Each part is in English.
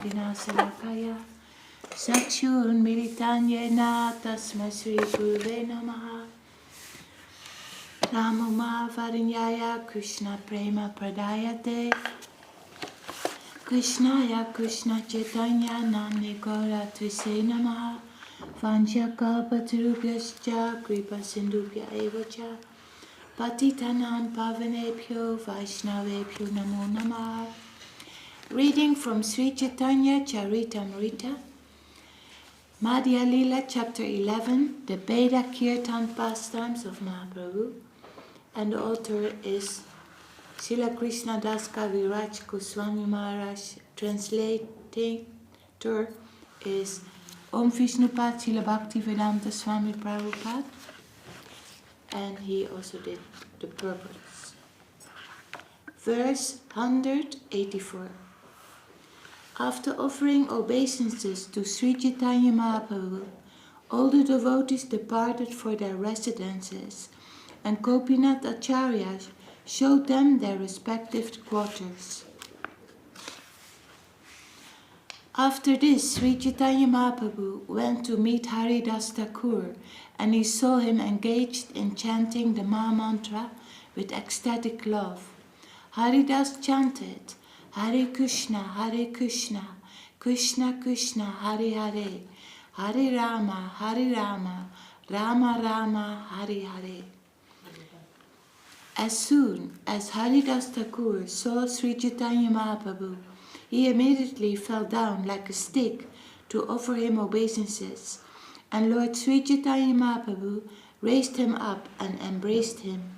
Vināsalakaya Sakshurmilitanyena Tasmai Sri Gurave Namaha Namo Varinyaya Krishna Prema Pradayate Krishnaya Krishna Chaitanya Namne Gaura Tvise Namaha Vanchakalpatarubhyascha Kripa Sindhubhya Evacha Patitanam Pavanebhyo Vaishnavebhyo Namo Namaha. Reading from Sri Caitanya-caritāmṛta, Madhya-līlā, chapter 11, the Beḍā-kīrtana Pastimes of Mahāprabhu, and the author is Śrīla Kṛṣṇadāsa Kavirāja Gosvāmī Maharaj. Translator is Om Vishnupad Śrīla Bhakti Vedanta Swāmī Prabhupada, and he also did the purpose. Verse 184. After offering obeisances to Sri Chaitanya Mahaprabhu, all the devotees departed for their residences, and Gopinath Acharyas showed them their respective quarters. After this, Sri Chaitanya Mahaprabhu went to meet Haridas Thakur, and he saw him engaged in chanting the Mahamantra with ecstatic love. Haridas chanted, Hare Krishna, Krishna Krishna, Hare Hare, Hare Rama, Rama Rama, Hare Hare. As soon as Haridas Thakur saw Sri Chaitanya Mahaprabhu, he immediately fell down like a stick to offer him obeisances, and Lord Sri Chaitanya Mahaprabhu raised him up and embraced him.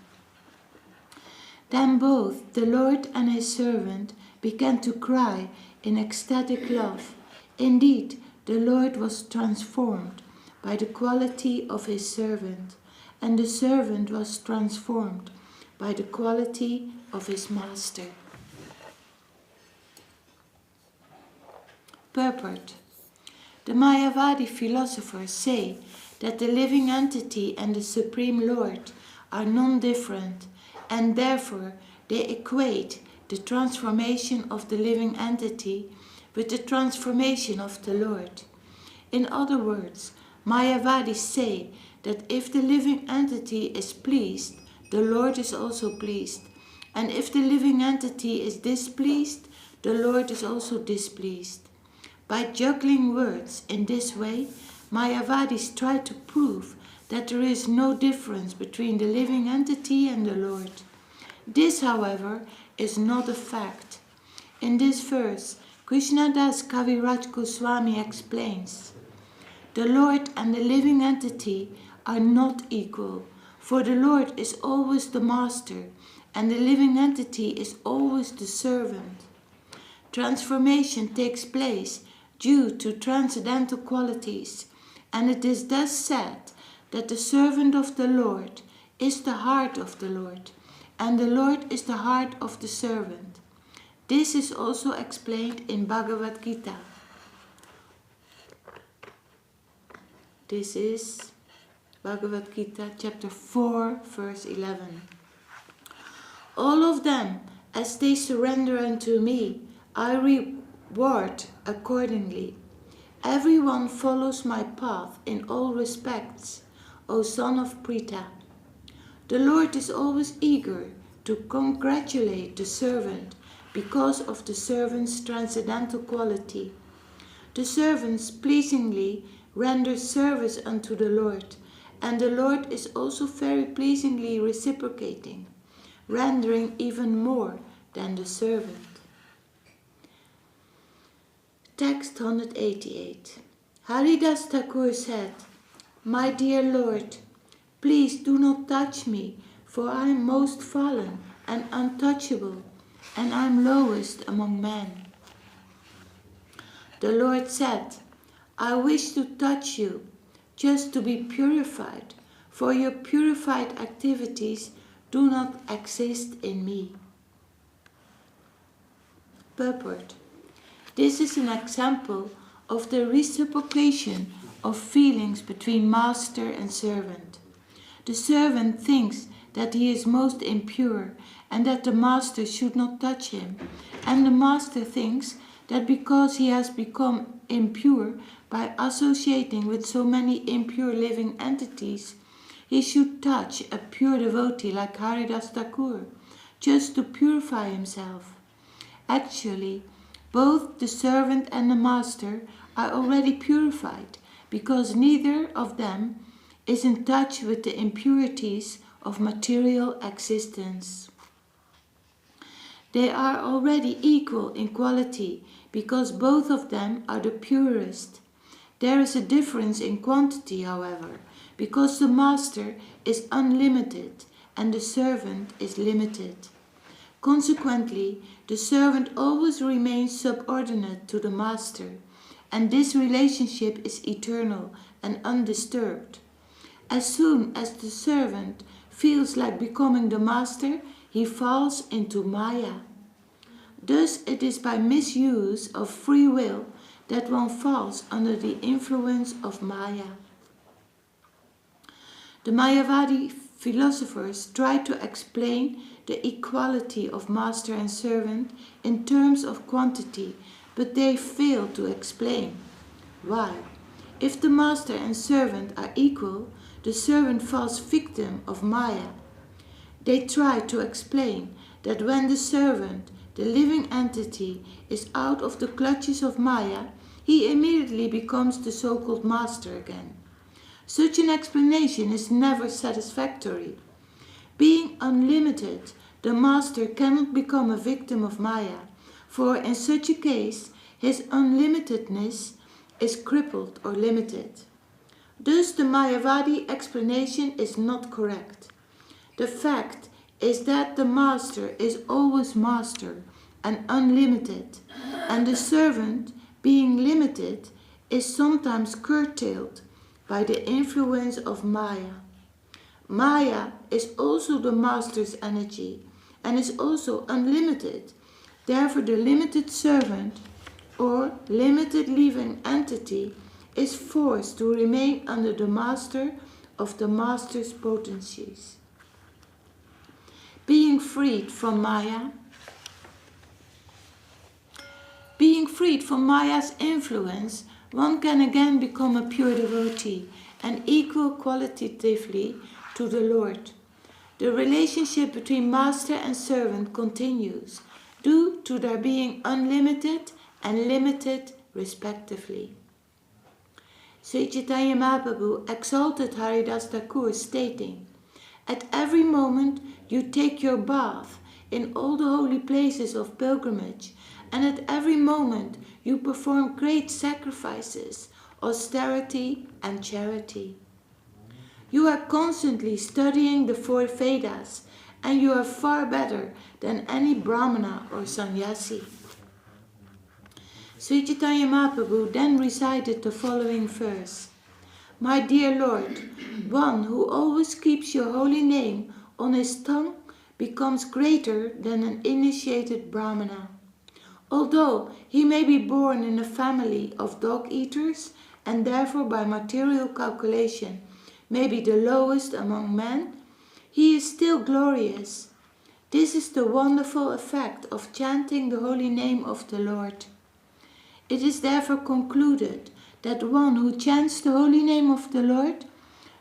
Then both the Lord and his servant began to cry in ecstatic love. Indeed, the Lord was transformed by the quality of his servant, and the servant was transformed by the quality of his master. Purport. The Mayavadi philosophers say that the living entity and the Supreme Lord are non-different, and therefore they equate the transformation of the living entity with the transformation of the Lord. In other words, Mayavadis say that if the living entity is pleased, the Lord is also pleased, and if the living entity is displeased, the Lord is also displeased. By juggling words in this way, Mayavadis try to prove that there is no difference between the living entity and the Lord. This, however, is not a fact. In this verse, Kṛṣṇadāsa Kavirāja Gosvāmī explains, the Lord and the living entity are not equal, for the Lord is always the master, and the living entity is always the servant. Transformation takes place due to transcendental qualities, and it is thus said that the servant of the Lord is the heart of the Lord, and the Lord is the heart of the servant. This is also explained in Bhagavad-gītā. This is Bhagavad-gītā chapter 4, verse 11. All of them, as they surrender unto me, I reward accordingly. Everyone follows my path in all respects, O son of Pritha. The Lord is always eager to congratulate the servant because of the servant's transcendental quality. The servants pleasingly render service unto the Lord, and the Lord is also very pleasingly reciprocating, rendering even more than the servant. Text 188. Haridas Thakur said, My dear Lord, please do not touch me, for I am most fallen and untouchable, and I am lowest among men. The Lord said, I wish to touch you, just to be purified, for your purified activities do not exist in me. Purport. This is an example of the reciprocation of feelings between master and servant. The servant thinks that he is most impure and that the master should not touch him, and the master thinks that because he has become impure by associating with so many impure living entities, he should touch a pure devotee like Haridas Thakur, just to purify himself. Actually, both the servant and the master are already purified, because neither of them is in touch with the impurities of material existence. They are already equal in quality, because both of them are the purest. There is a difference in quantity, however, because the master is unlimited and the servant is limited. Consequently, the servant always remains subordinate to the master, and this relationship is eternal and undisturbed. As soon as the servant feels like becoming the master, he falls into Maya. Thus it is by misuse of free will that one falls under the influence of Maya. The Mayavadi philosophers try to explain the equality of master and servant in terms of quantity, but they fail to explain why. If the master and servant are equal, the servant falls victim of Maya. They try to explain that when the servant, the living entity, is out of the clutches of Maya, he immediately becomes the so-called master again. Such an explanation is never satisfactory. Being unlimited, the master cannot become a victim of Maya, for in such a case, his unlimitedness is crippled or limited. Thus the Mayavadi explanation is not correct. The fact is that the master is always master and unlimited, and the servant, being limited, is sometimes curtailed by the influence of Maya. Maya is also the master's energy and is also unlimited. Therefore, the limited servant or limited living entity is forced to remain under the master of the master's potencies. Being freed from Maya's influence, one can again become a pure devotee and equal qualitatively to the Lord. The relationship between master and servant continues, due to their being unlimited and limited respectively. Sri Chaitanya Mahaprabhu exalted Haridas Thakur, stating, "At every moment you take your bath in all the holy places of pilgrimage, and at every moment you perform great sacrifices, austerity and charity. You are constantly studying the 4 Vedas, and you are far better than any Brahmana or Sannyasi." Sri Chaitanya Mahaprabhu then recited the following verse: "My dear Lord, one who always keeps your holy name on his tongue becomes greater than an initiated Brahmana. Although he may be born in a family of dog-eaters and therefore by material calculation may be the lowest among men, he is still glorious. This is the wonderful effect of chanting the holy name of the Lord. It is therefore concluded that one who chants the holy name of the Lord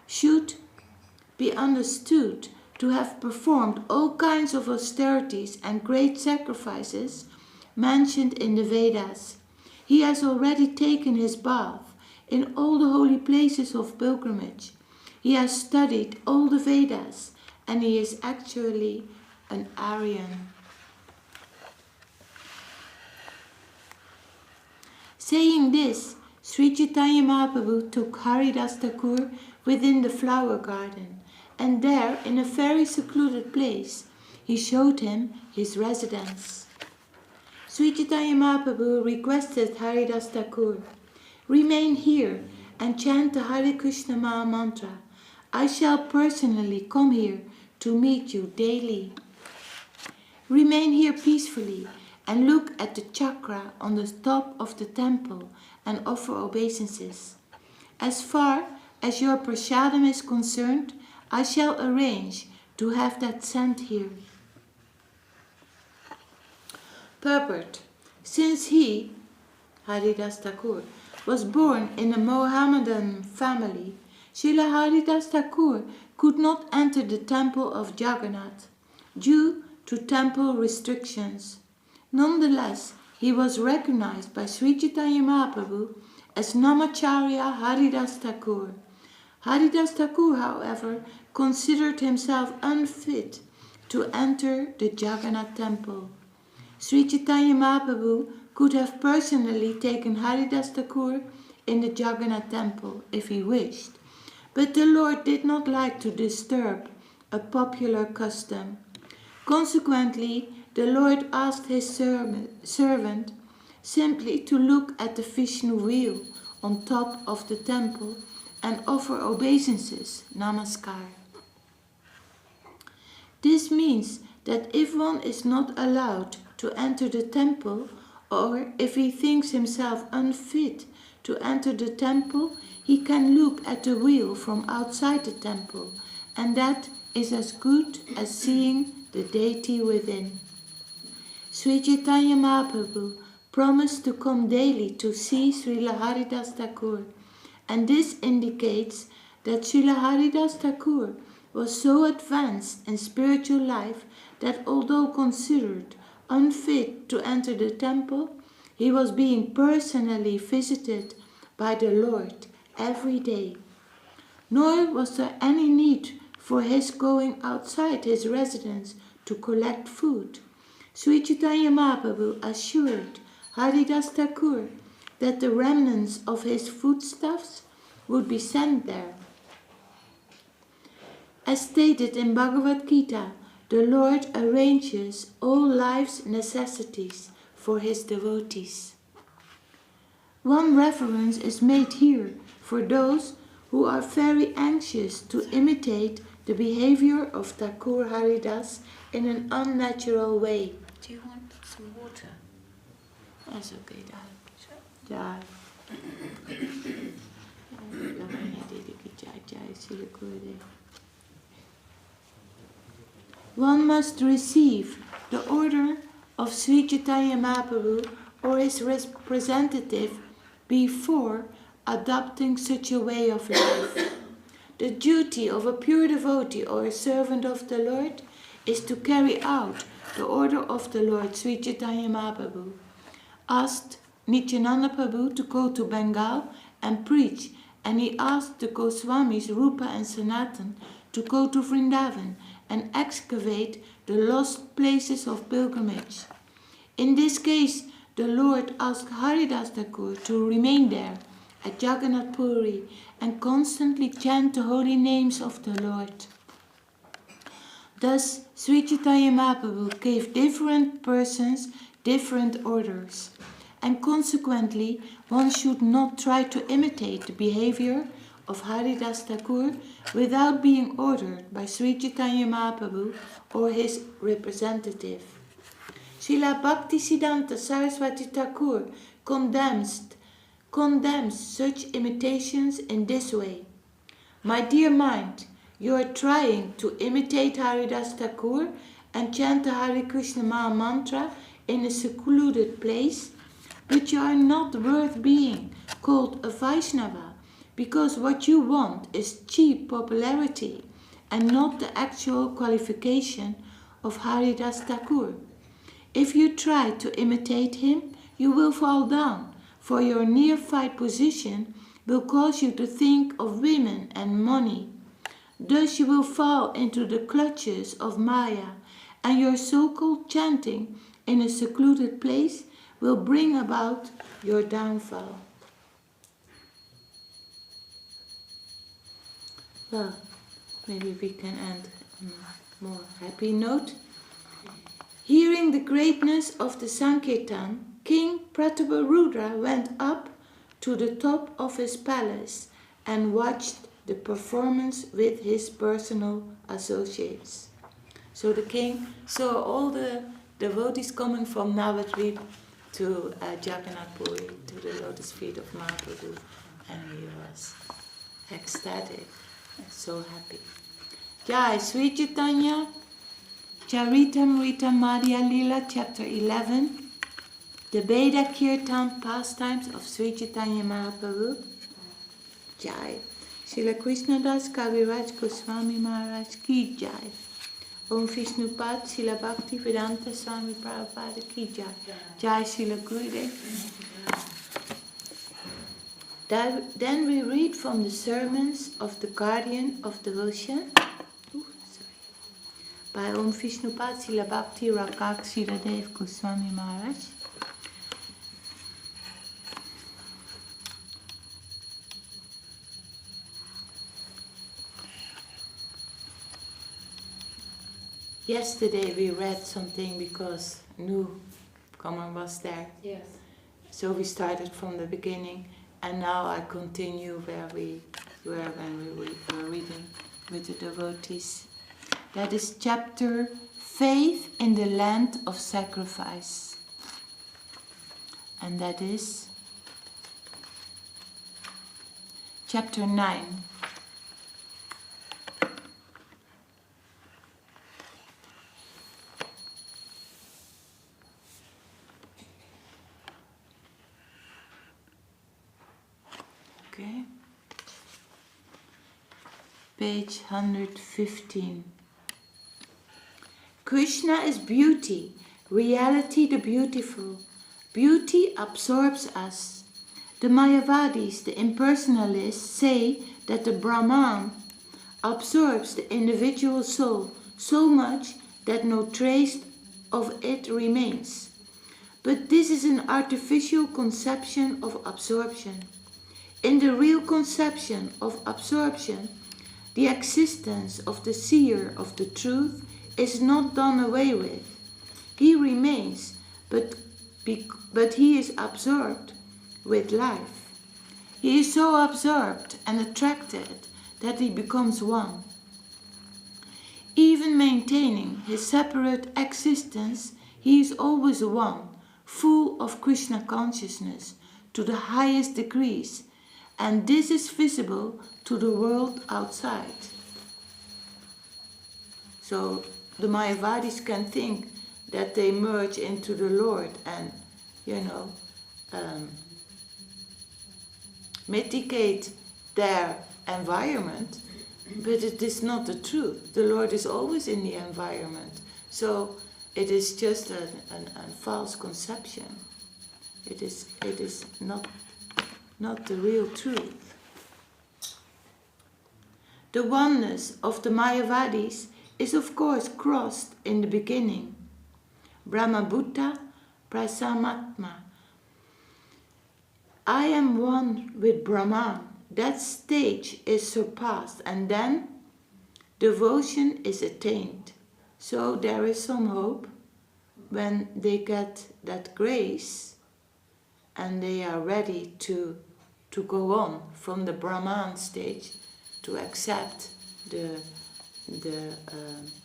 should be understood to have performed all kinds of austerities and great sacrifices mentioned in the Vedas. He has already taken his bath in all the holy places of pilgrimage. He has studied all the Vedas, and he is actually an Aryan." Saying this, Sri Chaitanya Mahaprabhu took Haridas Thakur within the flower garden, and there, in a very secluded place, he showed him his residence. Sri Chaitanya Mahaprabhu requested Haridas Thakur, "Remain here and chant the Hare Krishna Maha Mantra. I shall personally come here to meet you daily. Remain here peacefully and look at the chakra on the top of the temple and offer obeisances. As far as your prasadam is concerned, I shall arrange to have that sent here." Purport: since he, Haridas Thakur, was born in a Mohammedan family, Srila Haridas Thakur could not enter the temple of Jagannath due to temple restrictions. Nonetheless, he was recognized by Sri Chaitanya Mahaprabhu as Namacharya Haridas Thakur. Haridas Thakur, however, considered himself unfit to enter the Jagannath temple. Sri Chaitanya Mahaprabhu could have personally taken Haridas Thakur in the Jagannath temple if he wished, but the Lord did not like to disturb a popular custom. Consequently, the Lord asked his servant simply to look at the Vishnu wheel on top of the temple and offer obeisances, namaskar. This means that if one is not allowed to enter the temple, or if he thinks himself unfit to enter the temple, he can look at the wheel from outside the temple, and that is as good as seeing the deity within. Sri Chaitanya Mahaprabhu promised to come daily to see Srila Haridas Thakur, and this indicates that Srila Haridas Thakur was so advanced in spiritual life that although considered unfit to enter the temple, he was being personally visited by the Lord every day. Nor was there any need for his going outside his residence to collect food. Sri Chaitanya Mahaprabhu assured Haridas Thakur that the remnants of his foodstuffs would be sent there. As stated in Bhagavad-gītā, the Lord arranges all life's necessities for his devotees. One reference is made here for those who are very anxious to imitate the behavior of Thakur Haridas in an unnatural way. Do you want some water? That's okay, darling. One must receive the order of Sri Chaitanya Mahaprabhu or his representative before adopting such a way of life. The duty of a pure devotee or a servant of the Lord is to carry out the order of the Lord. Sri Chaitanya Mahaprabhu asked Nityananda Prabhu to go to Bengal and preach, and he asked the Gosvāmīs Rupa and Sanatan to go to Vrindavan and excavate the lost places of pilgrimage. In this case, the Lord asked Haridas Thakur to remain there at Jagannath Puri and constantly chant the holy names of the Lord. Thus, Sri Chaitanya Mahaprabhu gave different persons different orders, and consequently one should not try to imitate the behavior of Haridas Thakur without being ordered by Sri Chaitanya Mahaprabhu or his representative. Srila Bhaktisiddhanta Saraswati Thakur condemns such imitations in this way. My dear mind, you are trying to imitate Haridas Thakur and chant the Hare Krishna Maha Mantra in a secluded place, but you are not worth being called a Vaishnava, because what you want is cheap popularity and not the actual qualification of Haridas Thakur. If you try to imitate him, you will fall down, for your neophyte position will cause you to think of women and money. Thus you will fall into the clutches of Maya, and your so-called chanting in a secluded place will bring about your downfall. Well, maybe we can end on a more happy note. Hearing the greatness of the Sankirtan, King Prataparudra went up to the top of his palace and watched the performance with his personal associates. So the king saw all the devotees coming from Navadvip to Jagannath Puri, to the lotus feet of Mahaprabhu, and he was ecstatic, so happy. Jai Sri Caitanya-caritāmṛta Madhya-līlā, chapter 11. The Beḍā-kīrtana pastimes of Sri Chaitanya Mahaprabhu. Jai. Śrīla Kṛṣṇadāsa Kavirāja Gosvāmī Maharaj ki Jai. Om Vishnupad Śrīla Bhakti Vedanta Swāmī Prabhupada ki Jai. Jai Śrīla Gurudev. Then we read from the sermons of the guardian of devotion by Om Vishnupad Śrīla Bhakti Rakak Śrīdhar Gosvāmī Maharaj. Yesterday we read something because newcomer was there. Yes. So we started from the beginning, and now I continue where we were when we were reading with the devotees. That is chapter Faith in the Land of Sacrifice. And that is chapter 9. Okay. Page 115. Krishna is beauty, reality the beautiful. Beauty absorbs us. The Mayavadis, the impersonalists, say that the Brahman absorbs the individual soul so much that no trace of it remains. But this is an artificial conception of absorption. In the real conception of absorption, the existence of the seer of the truth is not done away with. He remains, but he is absorbed with life. He is so absorbed and attracted that he becomes one. Even maintaining his separate existence, he is always one, full of Krishna consciousness to the highest degrees, and this is visible to the world outside. So the Mayavadis can think that they merge into the Lord and, mitigate their environment, but it is not the truth. The Lord is always in the environment. So it is just a false conception. It is not the real truth. The oneness of the Mayavadis is of course crossed in the beginning. Brahma-bhuta prasamatma. I am one with Brahman. That stage is surpassed, and then devotion is attained. So there is some hope when they get that grace and they are ready to go on from the Brahman stage to accept the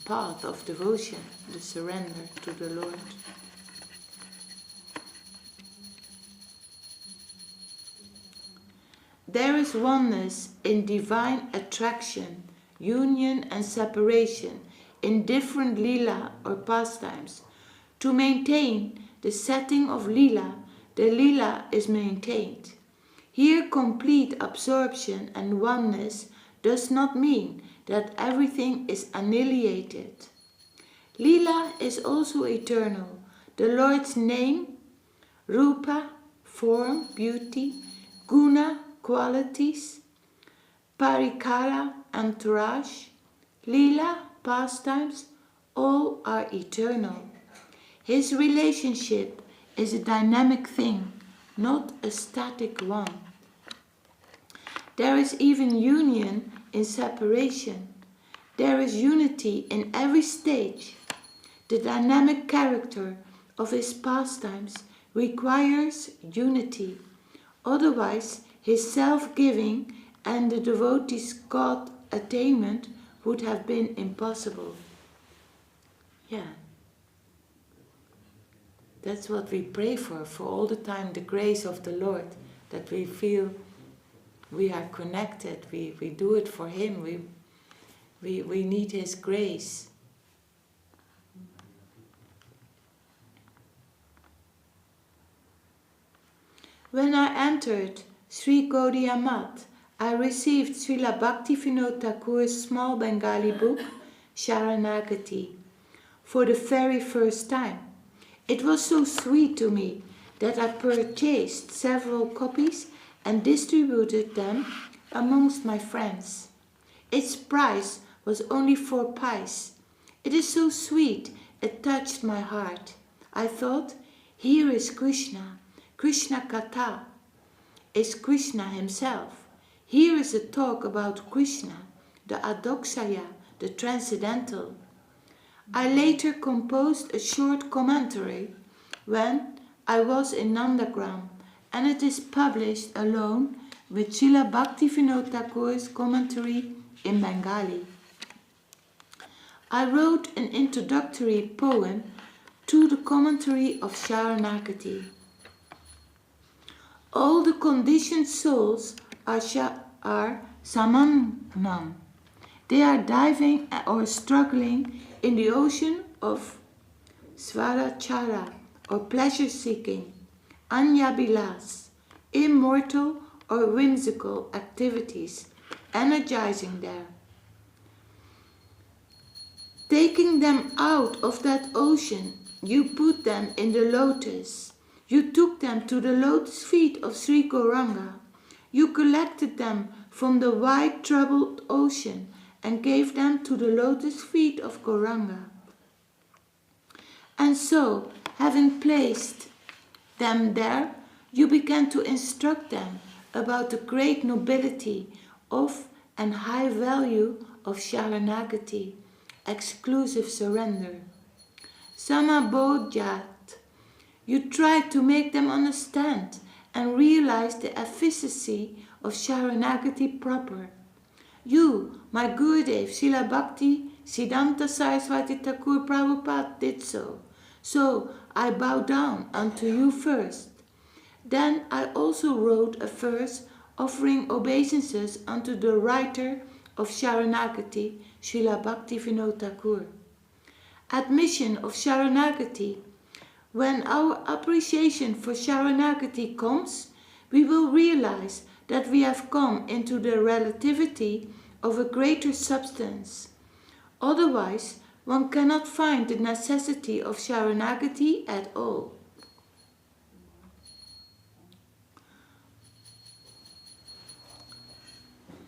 path of devotion, the surrender to the Lord. There is oneness in divine attraction, union and separation in different Līlā or pastimes. To maintain the setting of Līlā, the Līlā is maintained. Here complete absorption and oneness does not mean that everything is annihilated. Līlā is also eternal. The Lord's name, Rupa, form, beauty, Guna, qualities, Parikara, entourage, Līlā, pastimes, all are eternal. His relationship is a dynamic thing, not a static one. There is even union in separation. There is unity in every stage. The dynamic character of his pastimes requires unity. Otherwise, his self-giving and the devotee's God attainment would have been impossible. Yeah. That's what we pray for all the time, the grace of the Lord, that we feel we are connected, we do it for Him, we need His grace. When I entered Sri Gaudiya Math, I received Srila Bhaktivinoda Thakur's small Bengali book, Sharanagati, for the very first time. It was so sweet to me that I purchased several copies and distributed them amongst my friends. Its price was only 4 pice. It is so sweet, it touched my heart. I thought, here is Krishna. Krishna Katha is Krishna himself. Here is a talk about Krishna, the Adokshaya, the transcendental. I later composed a short commentary when I was in Nandagram, and it is published alone with Srila Bhaktivinoda Thakur's commentary in Bengali. I wrote an introductory poem to the commentary of Sharanagati. All the conditioned souls are samanam. They are diving or struggling in the ocean of svarachara or pleasure-seeking, anyabilas, immortal or whimsical activities, energizing them. Taking them out of that ocean, you put them in the lotus. You took them to the lotus feet of Sri Gauranga. You collected them from the wide troubled ocean and gave them to the lotus feet of Gauranga. And so, having placed them there, you began to instruct them about the great nobility of and high value of Sharanagati, exclusive surrender. Samabodhyat. You tried to make them understand and realize the efficacy of Sharanagati proper. You, my Gurudev, Srila Bhakti Siddhanta Saraswati Thakur Prabhupada did so. So I bow down unto you first. Then I also wrote a verse offering obeisances unto the writer of Sharanagati, Srila Bhaktivinoda Thakur. Admission of Sharanagati. When our appreciation for Sharanagati comes, we will realize that we have come into the relativity of a greater substance. Otherwise, one cannot find the necessity of Sharanagati at all.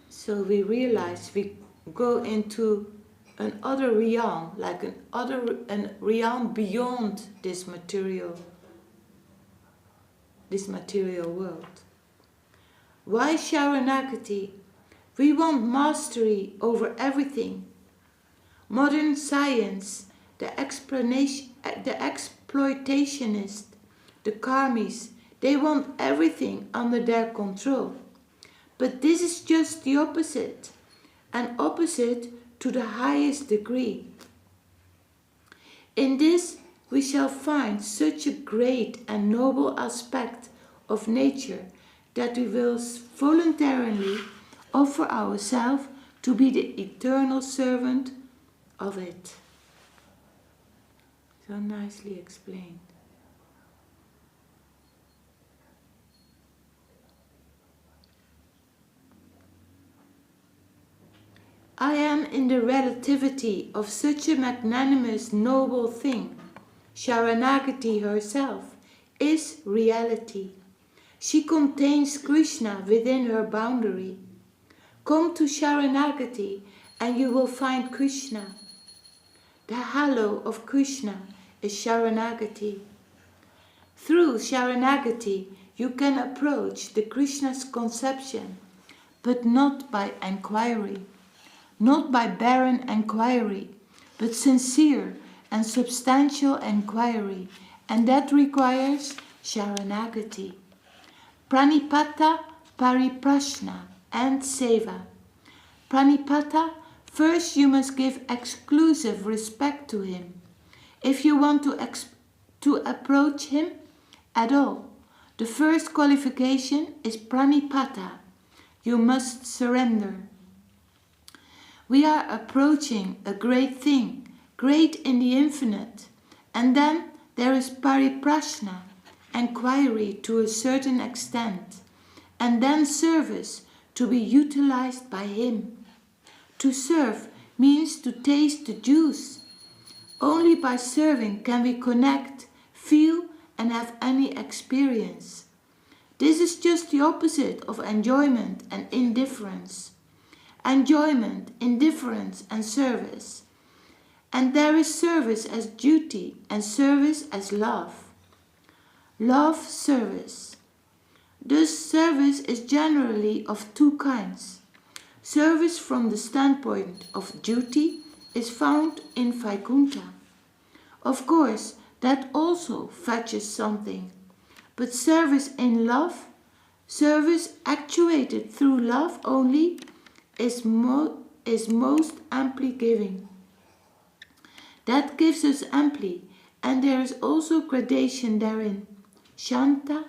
So we realize we go into another realm, like a realm beyond this material world. Why Sharanagati? We want mastery over everything. Modern science, the exploitationist, the karmis, they want everything under their control. But this is just the opposite, an opposite to the highest degree. In this we shall find such a great and noble aspect of nature that we will voluntarily offer ourselves to be the eternal servant of it. So nicely explained. I am in the relativity of such a magnanimous, noble thing. Sharanagati herself is reality. She contains Krishna within her boundary. Come to Sharanagati and you will find Krishna. The halo of Krishna is Sharanagati. Through Sharanagati you can approach the Krishna's conception, but not by inquiry. Not by barren inquiry, but sincere and substantial inquiry, and that requires Sharanagati. Pranipata, Pariprashna, and Seva. Pranipata, first you must give exclusive respect to him. If you want to approach him at all, the first qualification is Pranipata. You must surrender. We are approaching a great thing, great in the infinite. And then there is Pariprashna, enquiry to a certain extent, and then service to be utilized by him. To serve means to taste the juice. Only by serving can we connect, feel, and have any experience. This is just the opposite of enjoyment and indifference. Enjoyment, indifference, and service. And there is service as duty and service as love. Love, service. Thus, service is generally of two kinds. Service from the standpoint of duty is found in Vaikuntha. Of course, that also fetches something. But service in love, service actuated through love only, is most amply giving. That gives us amply, and there is also gradation therein. Shanta,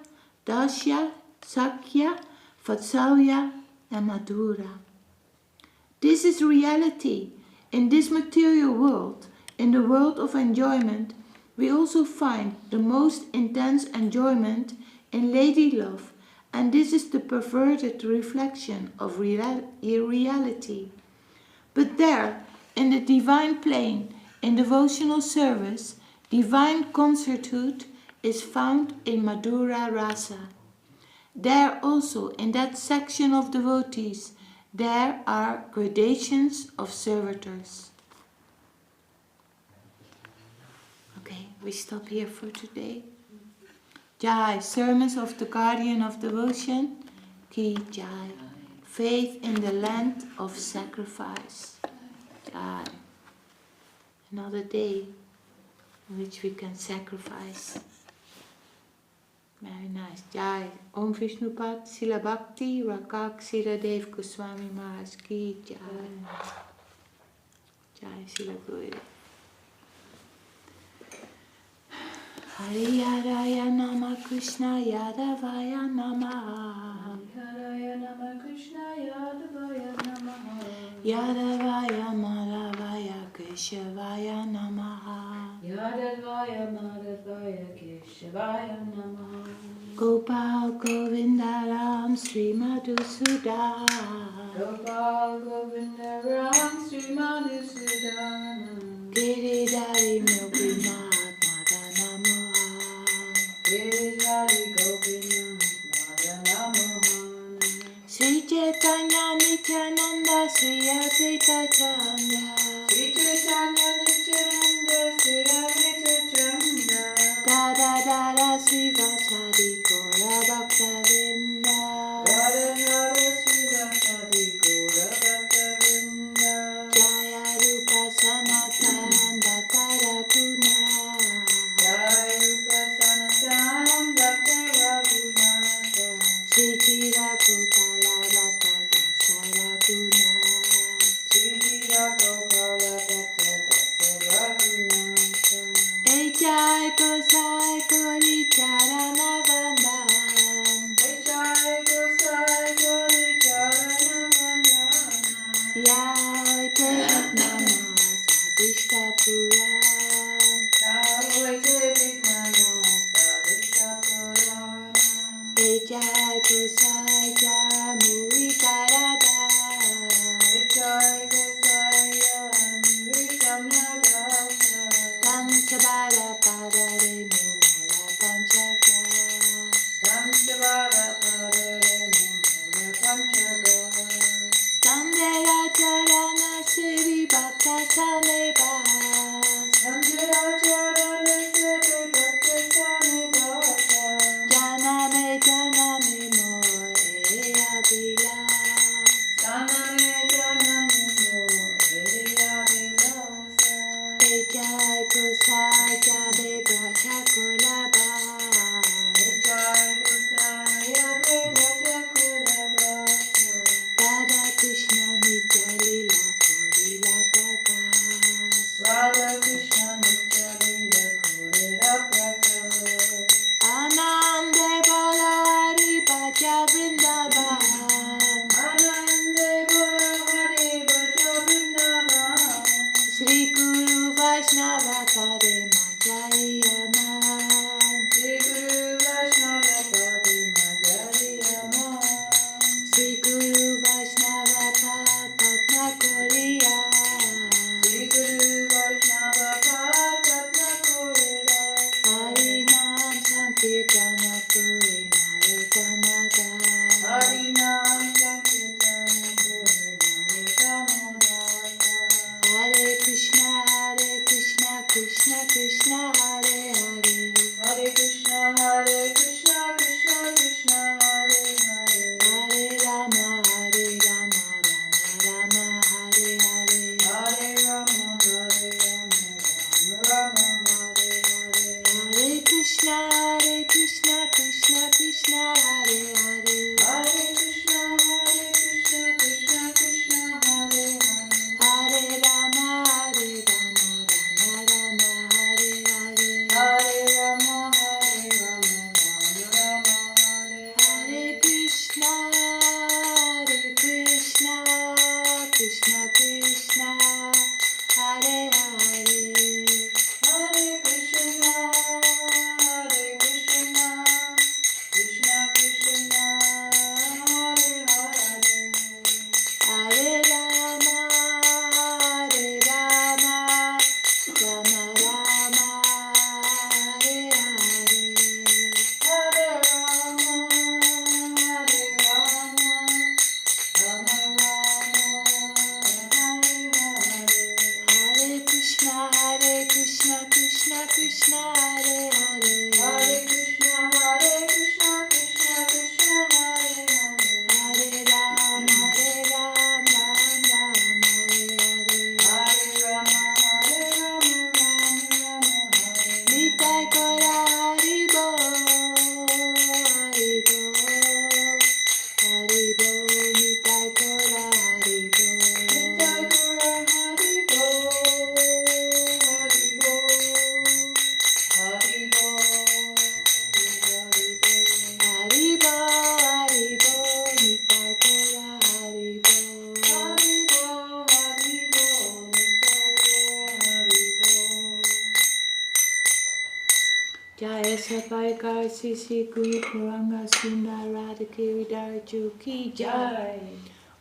Dasya, Sakya, Vatsalya, and Madhura. This is reality. In this material world, in the world of enjoyment, we also find the most intense enjoyment in lady love, and this is the perverted reflection of reality. But there, in the divine plane, in devotional service, divine concerthood is found in Madhura Rasa. There also, in that section of devotees, there are gradations of servitors. Okay, we stop here for today. Jai, sermons of the guardian of devotion. Ki Jai, faith in the land of sacrifice. Jai, another day in which we can sacrifice. Very nice. Jai, Om Vishnupad, Sila Bhakti, Rakak, Siradev, Gosvāmī Maharaj Ki Jai. Jai, Sila Gurudev. Hari Haraya Nama Krishna Yadavaya Namaha. Haraya Nama Krishna Yadavaya Namaha. Yadavaya Madhavaya Keshavaya Namaha. Yadavaya Madhavaya Keshavaya Namaha. Gopal Govinda Ram Sri Madhusudana. Gopal Govinda Ram Sri Madhusudana. Giridhari Milki Mahatma Namaha. Giridhari Govinda Mahatma Namaha. Sri Caitanya Nityananda Sri Advaita Chandra. Sri Caitanya Nityananda Sri Advaita Chandra. Gadadara Sri Vasadi Gaura Bhakta Vrinda. Gadadara Sri Vasadi Gaura Bhakta Vrinda. Jaya Rupa Sanatan Bhakta Raghuna. Jai Rupa Sanatan Bhakta Raghunatha. Śrīdhar Gopala Bhatta Dasa Raghuna. Śrīdhar Gopala Bhatta Dasa Raghunatha. Jai Gosai Gauri Charana Vandam. Jai Gosai Gauri Charana Vandana. Yahoi Tevatmana Sadishta Puran. Yahoi Tevatmana Sadishta Puran. Jai Gosai Jamui Karada. Jai Gosai Jamui Kṛṣṇadāsa. Sanchabara Padare Numara Panchaka. Sanchabara Padare Numara Panchaka. Sandera Charana Sivi Bhakta Sameba. Sancharana Sivi Bhakta Samebhata. Janame Janame More Abhila. Janame Janame More Abhilasa. Jai Gosai Jade Braja Kolaba. Jai Gosai Jade Braja Kolabasa. Radha Krishna Madhya-līlā Korila Prakash. Radha Krishna Madhya-līlā Korila Prakash. Anande Bolo Hari Bhaja Vrindavan. Anande Bolo Hari Bhaja Vrindavan. Sri Guru Vaishnava Kare Madhya-līlā. Sri Guru Jaya Sapaikar Sisi Guru Puranga Sundar Radha Kavirāja Ki Jai.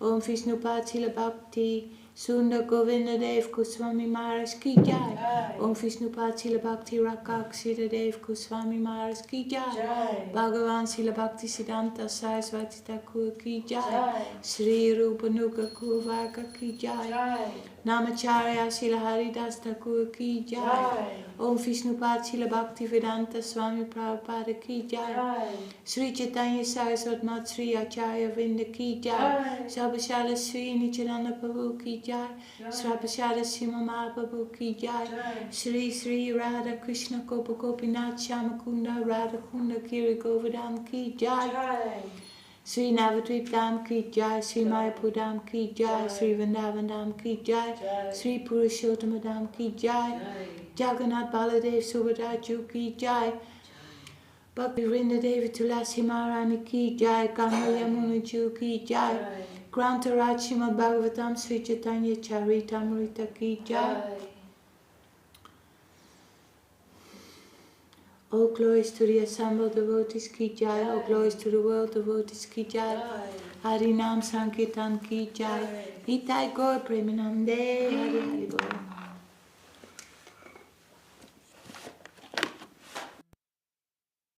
Om Vishnu Patila Bhakti Sundar Govinda Dev Gosvāmī Maharaj Ki Jai. Om Vishnu Patila Bhakti Rakak Sita Dev Gosvāmī Maharaj Ki Jai. Bhagavan Sila Bhakti Siddhanta Sarasvati Thakur Ki Jai. Śrī Rupa Nuga Kurvaka Ki Jai. Namacharya Sila Haridas Thakur Ki Jai. Om Vishnu Patila Bhakti Vedanta Swāmī Prabhupada Ki Jai. Sri Caitanya Saraswat Mat Sri Acharya Vinda Ki Jai. Sabhashala Sri Nityananda Prabhu Ki Jai. Sabhashala Sima Mahāprabhu Ki Jai. Sri Sri Radha Krishna Gopa Gopinath Shyamakunda Radha Kunda Giri Govardhan Ki Jai. Sri Navadvip Dham Ki Jai, Sri Mayapur Dham Ki Jai, Sri Vrindavan Dham Ki Jai, Sri Purushottama Dham Ki Jai, Jagannath Baladev Subhadra Ju Ki Jai, Bhakti Vrinda Devi Tulasi Maharani Ki Jai, Ganga Yamuna Ju Ki Jai, Grantaraj Srimad Bhagavatam Sri Caitanya-caritāmṛta Ki Jai. All glories to the assembled devotees Ki Jai, all glories to the world devotees Ki Jai, Harinam Sankirtan Ki Jai, Nitai Gaur Premanande, Hari Hari Bol.